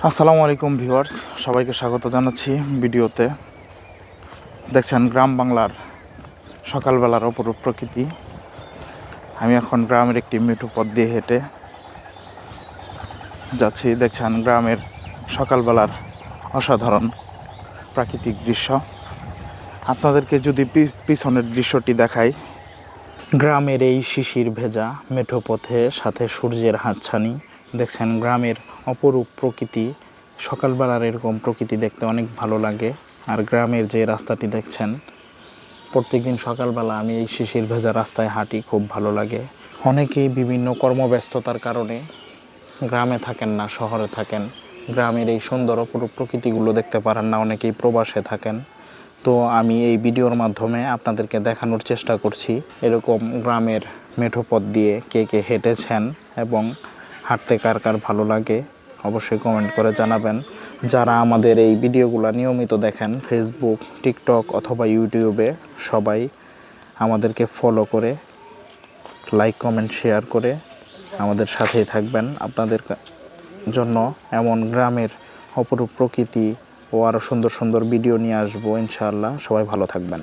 আসসালামু আলাইকুম ভিউয়ার্স, সবাইকে স্বাগত জানাচ্ছি ভিডিওতে। দেখছেন গ্রাম বাংলার সকালবেলার অপরূপ প্রকৃতি। আমি এখন গ্রামের একটি মেঠো পথ দিয়ে হেঁটে যাচ্ছি। দেখছেন গ্রামের সকালবেলার অসাধারণ প্রাকৃতিক দৃশ্য। আপনাদেরকে যদি পিছনের দৃশ্যটি দেখাই, গ্রামের এই শিশির ভেজা মেঠো পথে সাথে সূর্যের হাতছানি। দেখছেন গ্রামের অপরূপ প্রকৃতি। সকালবেলার এরকম প্রকৃতি দেখতে অনেক ভালো লাগে। আর গ্রামের যে রাস্তাটি দেখছেন, প্রত্যেকদিন সকালবেলা আমি এই শিশির ভেজা রাস্তায় হাঁটি, খুব ভালো লাগে। অনেকেই বিভিন্ন কর্মব্যস্ততার কারণে গ্রামে থাকেন না, শহরে থাকেন। গ্রামের এই সুন্দর অপরূপ প্রকৃতিগুলো দেখতে পারেন না, অনেকেই প্রবাসে থাকেন। তো আমি এই ভিডিওর মাধ্যমে আপনাদেরকে দেখানোর চেষ্টা করছি এরকম গ্রামের মেঠো পথ দিয়ে কে কে হেঁটেছেন এবং হাঁটতে কার কার ভালো লাগে অবশ্যই কমেন্ট করে জানাবেন। যারা আমাদের এই ভিডিওগুলো নিয়মিত দেখেন ফেসবুক, টিকটক অথবা ইউটিউবে, সবাই আমাদেরকে ফলো করে লাইক, কমেন্ট, শেয়ার করে আমাদের সাথেই থাকবেন। আপনাদের জন্য এমন গ্রামের অপরূপ প্রকৃতি ও আরও সুন্দর সুন্দর ভিডিও নিয়ে আসবো ইনশাআল্লাহ। সবাই ভালো থাকবেন।